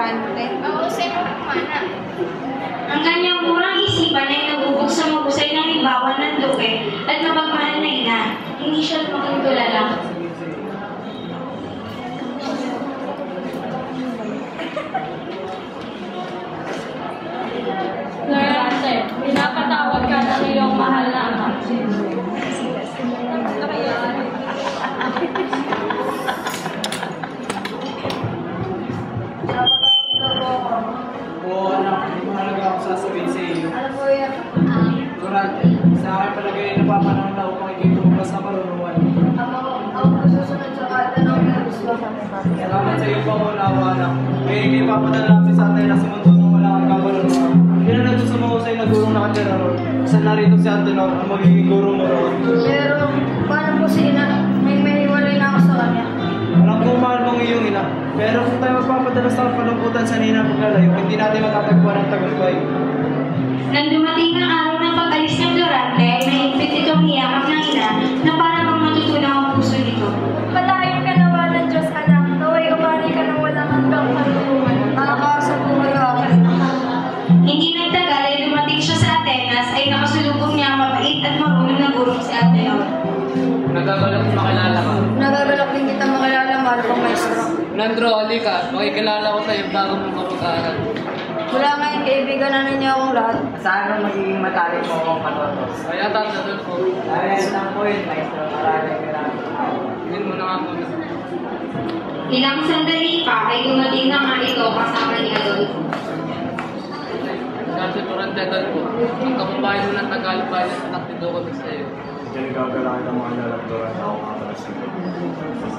Dorante. Mahusay mo kumana. Ang kanyang murang isipan ay nabubog sa mahusay ng libawan ng luke at mapagmahal na ina. Hindi siya makintulala. Dorante, pinapatawad ka ng iyong mahal na ama. Oo, anak, hindi mo halaga ako sasabihin sa iyo. Ano po yan? Durante, sa akin palagay na napapanahon na upang ikitumas na marunungan. Ako po susunod sa kahit anong gusto. Salamat sa iyo pa ko nawa, anak. Kaya hindi papadala namin sa atin na sa mundo nung wala kang kabalungan. Yun ang nandun sa mahusay na gurong nakatira ron. Sa narito si Antenor ang magiging guro mo ron. Pero, paano po si ina? May hiwalay na ako sa kanya. Alam ko mahal mong iyong ina. Pero kung tayo magpapadala sa panumputan sa nina paglalayo, hindi natin matatagpuan ang tagumpay. Nang dumating ang araw ng pag-alis ng Dorante, ay mahigpit itong hiyakap ng ina na para bang matutunaw ang puso nito. Palayo ka nawa ng Diyos, anak. Naway umari ka ng walang hanggang karunungan. Nakakaasa po kayo akin. Hindi nagtagal ay dumating siya sa Atenas ay nakasulubong niya ang mabait at marunong na gurong si Antenor. Nagagalak makilala ka. Nagagalak din kita makilala, mahal kong maestro. Nandro, halika. Makikilala ko sa'yo bago mo kapag-aaral. Mula ngayon, kaibigan na ninyo akong lahat. Saan ang magiging matalik mo akong katotos? Kaya tatadol ko. Dahil lang po yun, maestro. Maraming. Yun mo na nga muna. Ilang sandali pa ay dumating na nga ito kasama ni Adolfo. Kasi Durante, Adolfo. Ang kababayan mo ng Tagalog bayan sa taktido ko sa'yo. Diyan gagalakan ng mga lalagturan ako mga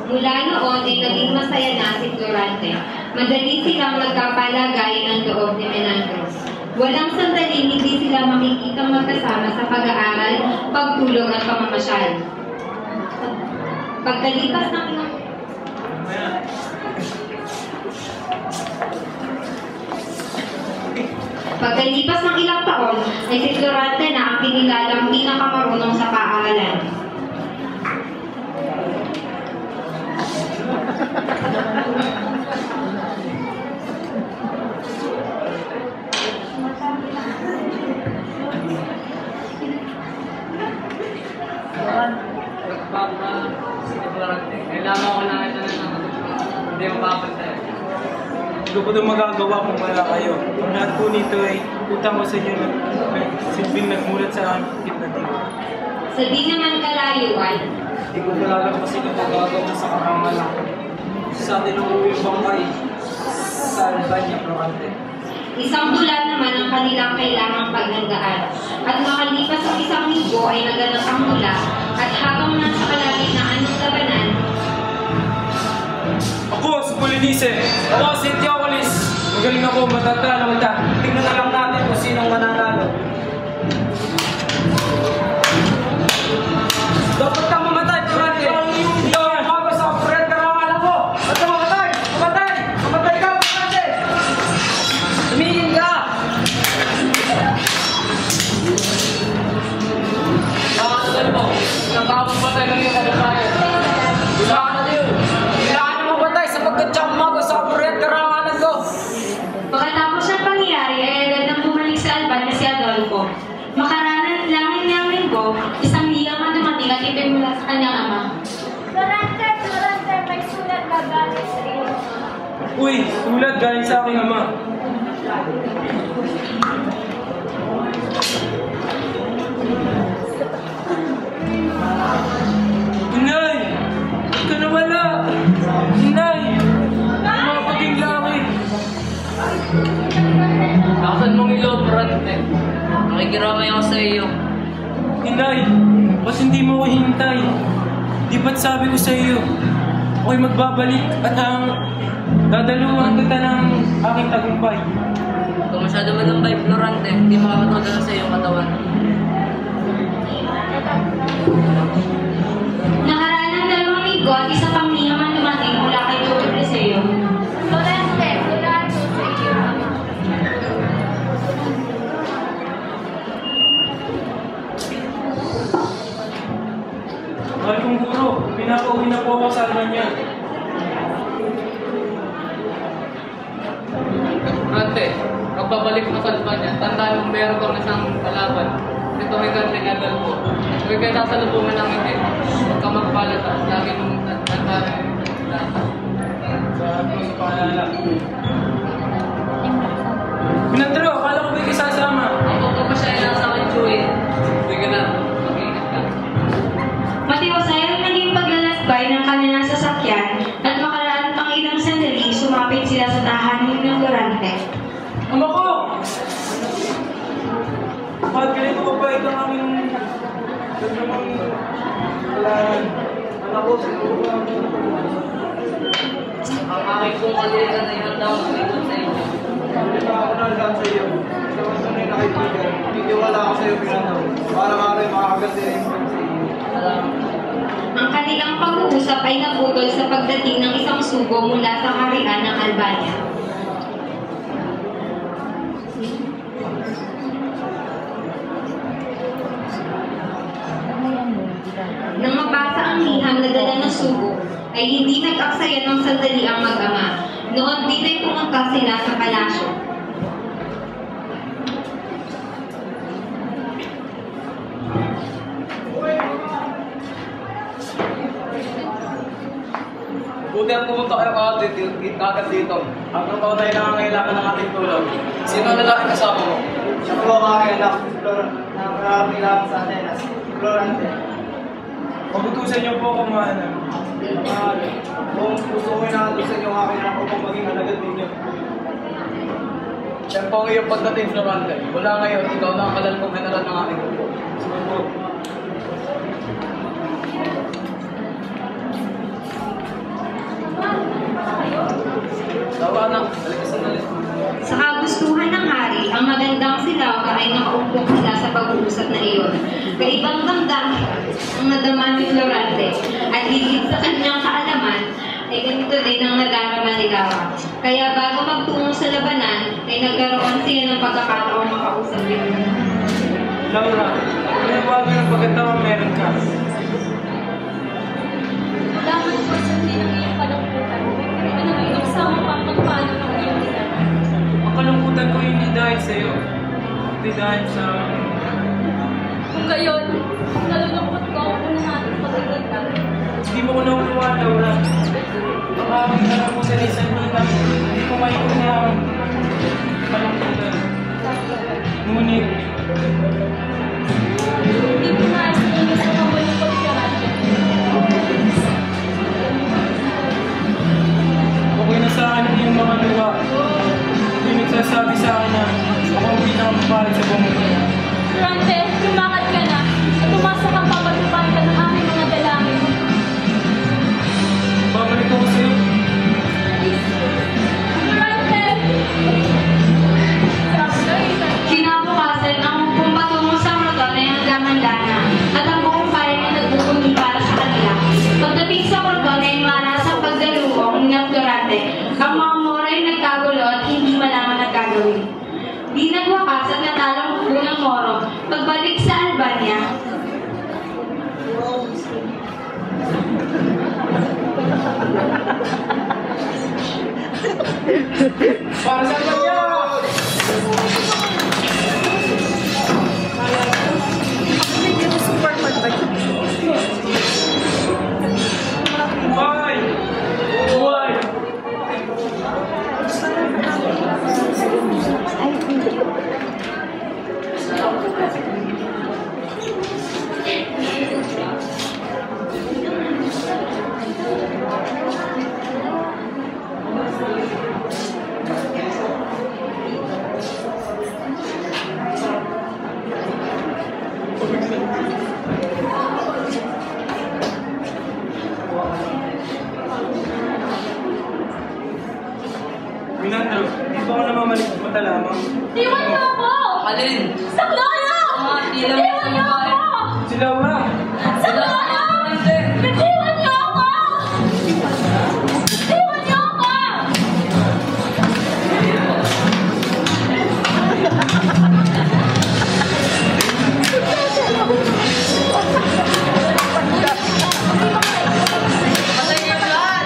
Mula noon ay naging masaya na si Durante. Madali silang nagkapalagay ng loob ni Menandros. Walang sandali hindi sila makikita magkasama sa pag-aaral, pagtulog at pamamasyal. Pagkalipas ng ilang Pagkalipas ng ilang taon, ay si Durante na ang pinilalang pinakamarunong sa paaralan. Durante, kailangan ko na ito na hindi mapapantay. Hindi ko ito magagawa kung wala kayo. Ang lahat po nito ay utang ko sa inyo na silbing nagmulat sa aking na dito. Sa di naman kalayuan, Hindi ko talaga kasi ito magagawa sa karangalan. Sa atin ang uwing bangkay sa Albania, Durante. isang bulan naman ang kanilang kailangang paghandaan. At makalipas ang isang linggo ay naganap ang mula at habang nasa kalagitnaan ng labanan, Ako si Polinice. Ako si Theopolis. Magaling ako, matatalo kita. Tingnan na lang natin kung sinong mananalo. Dapat kang mamatay, Durante. Ikaw ang bago sa friend ka ng alam ko. At mamatay! Mamatay! Mamatay ka, Durante! Tumingin ka! Nakakasal mo. Natapos pa tayo ng iyong kababayan. Kailangan na yun. Kailangan na mamatay sapagkat siya ang bago sa friend ka ng alam ko. pagkatapos ng pangyayari ay agad nang bumalik sa Alban na si Adolfo. Makaranan lang ng linggo, isang liyang ang dumating at ipinmula sa kanyang ama. Durante, may sulat na galing sa iyo. Uy, tulad galing sa aking ama. Inay! Ika na wala! Inay! Mga paging langit! Nakasan mong ilo, Durante. Nakikiramay ako sa iyo. Inay! Ba't hindi mo ko hintay? Di ba't sabi ko sa iyo, ako'y magbabalik at ang dadaluhan kita ng aking tagumpay. Kung masyado malambay, Durante, hindi makakatulala sa iyong katawan. Nakaraan ng 2 linggo at isa pang liyang ang dumating mula kay Dr. Liceo. Durante, mula ito sa iyo. Mahal kong guro, pinapauwi na po ako sa Albania. Rante, pagbabalik mo sa Albania, tandaan mong meron kang isang kalaban. Ito may kanting adal mo. Huwag kayo nasalubungan ng hindi. Huwag ka magpalata. Lagi mong tandaan. Sa paalala. Pinandro, akala ko ba'y kasasama? Ako ko pa siya inasa kay Chewie. Hindi ka na. Mag-iingat ka. Matiwasay ang naging paglalasbay ng kanilang sasakyan at makaraan pang ilang sandali, sumapit sila sa tahanan ng Durante. Ama ko! Bakit ganito pa ba ito ang aming nagdamang kailangan? Anak ko, siguro ba? Ang aking kong kalitan na ihanda ko dito sa inyo. Hindi pa ako nalalaan sa iyo. Sa mga tunay na kaibigan, hindi wala ako sa iyo pinanaw. Para nga rin makakaganti na yung sa iyo. Ang kanilang pag-uusap ay naputol sa pagdating ng isang sugo mula sa kaharian ng Albania. Nang mabasa ang liham na dala ng sugo, ay hindi nag-aksaya ng sandali ang mag-ama. Noon din ay pumunta sila sa palasyo. Buti ang pumunta kayo kagad dito. Hanggang pa tayo nangangailangan ng ating tulong. Sino ang lalaki kasama mo? Siya po ang aking anak, nakakailangan sa atin, as Florante. Pagutusan niyo po kung maanan. Kung gusto ko inatusan yung aking anak upang maging alagad ninyo. Siya po ang iyong pagdating, Florante. Mula ngayon, ikaw na ang kalal kong general ng ating grupo. Siguro. Tawa na, balik ka sandali. Sa kagustuhan ng hari, ang magandang silaga ay nakaumpong sila sa pag-uusap na iyon. Kaibang damdamin ang nadama ni Florante at higit sa kanyang kaalaman ay ganito din ang nadarama ni Laura. Kaya bago magtungo sa labanan, ay nagkaroon siya ng pagkakataong makausap yun. Laura, panawagan ng pagkatawa meron ka. Dapat po sa hindi ng iyong kalungkutan. Ano ang iyong sama pang pagpano ng iyong ina? Ang kalungkutan ko hindi dahil sa'yo. Hindi dahil sa... Kung gayon, nalulungkot ko ang una natin pagkikita. Hindi mo ko naunawa, Laura. Ang aking kalungkutan ay isang hinang. Hindi ko maiuna ang kalungkutan. Ngunit, Hindi ko nais na inis ang malungkot ka natin. okay na sa akin ang iyong mga luha. Yung nagsasabi sa akin na ako ang pinakamapalit sa buong mundo. Durante, lumakad ka na at umasa kang papatupahan ka ng aming mga dalangin. Babalik ako sa'yo. Durante! Kinabukasan, ang pumpatungo sa Rodon ay hanggang-hangana at ang buong bayan ay nagpupunti para sa kanila. Pagdating sa Rodon ay maras ang pagdaluong ng Durante. Ang mga Moro ay nagkagulo at hindi malaman ang gagawin. Di nagwakas at natalang hukbo ng Moro. Pagbalik sa Albania, Para sa kanya! Buhay! Buhay! Minandro, di ba ako namamalik mata lamang? Iwan niyo ako! Alin? Saklolo! Ilang Iwan niyo ako! Si Laura! Saklolo! Iwan niyo ako! Iwan niyo ako! Patay kayo lahat!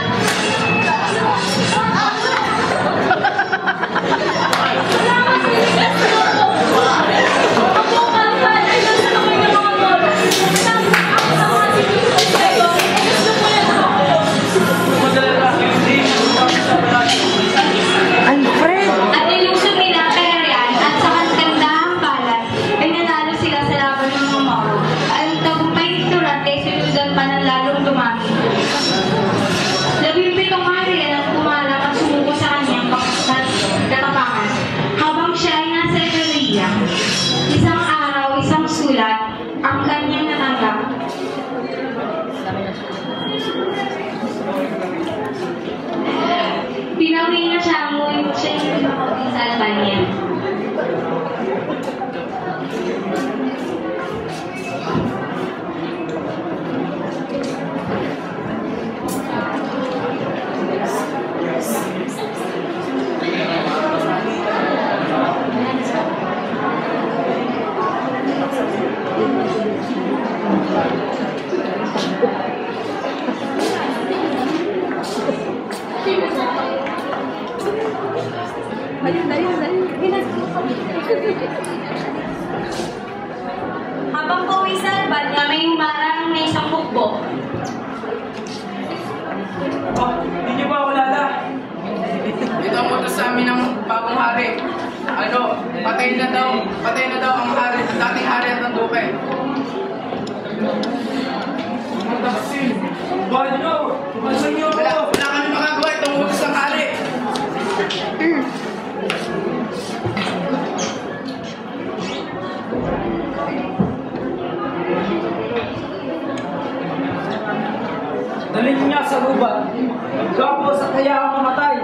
Habang pauwi sa Albania, may humarang na isang bukbok. Oh, hindi niyo ba ako lala? Ito ang utos sa amin ng bagong hari. Ano, patay na daw ang hari, ang dating hari at ang duke. Taksin! Bakit niyo? Masan niyo Wala ako? kami magagawa itong utos ng hari. Dalhin niya sa gubat. Magkapos at hayaan mamatay.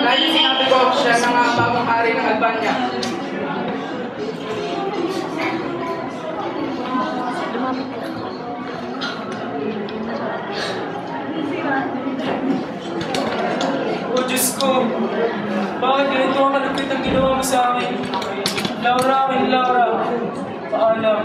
Gaya sinabi ko, siya ang mga bagong hari ng Albania. Oh, Diyos ko! Bakit ganito ang kalupit ang ginawa mo sa akin? Laura, Laura. Paalam.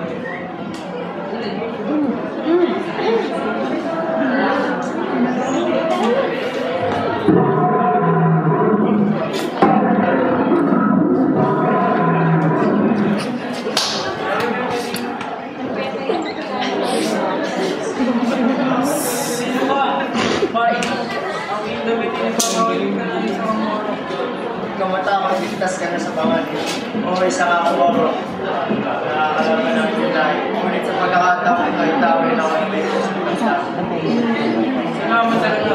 Sino ka? Bakit? Ang iyong damit ay nagpapawalin ka na isang moro. Kamatakot, ligtas ka na sa pangalan. O isa ka ako, bro. Nakakalaman ng July. Ngunit sa pagkakataon ay tawin ako ng may Salamat talaga.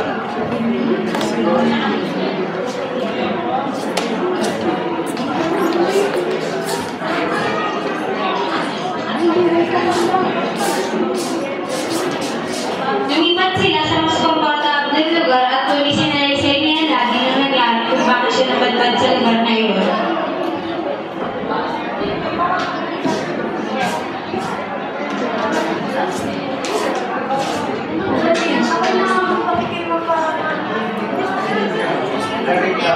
Lumipat sila sa mas komportable lugar at tuloy sinalaysay niya lagi na naglaan kung bakit siya nabadbad sa lugar na iyon. Narita,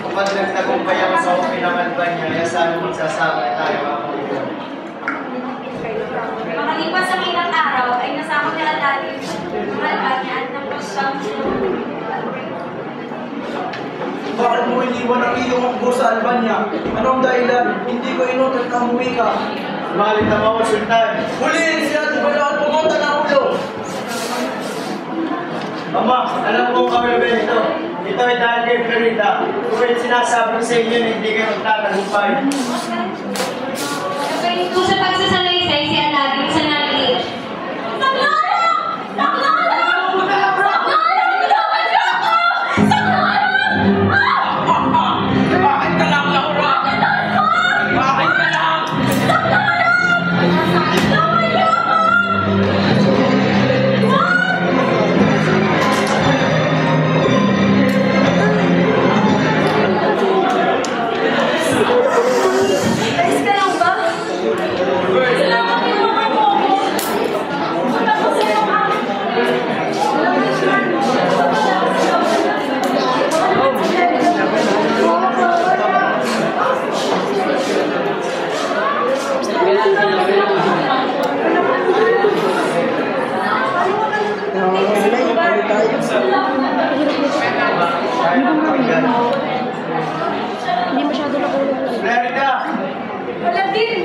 kapag nagtagumpay ako sa pinangalban niya, saan mo magsasabi tayo ako dito? Makalipas ang ilang araw, ay nasama ni Alali ng Albania at ng Rostam. Bakit mo iniwan ang iyong mukbo sa Albania? Anong dahilan? Hindi ko inutot na umuwi ka. Malit na ako, Sultan. Huliin sila at wala at pumunta ng ulo. Mama, alam ko kami Benito. Ito ay dahil kay Florida. Kung sinasabi sa inyo na hindi kayo magtatagumpay. Kung sa pagsasalaysay si Aladdin sa naliit. Bakit ka lang, Laura? Bakit ka lang? Ayos ka lang ba? Salamat din naman mo ako. Tapos ito ka. Florida! Wala din.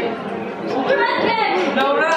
Iman din. Laura!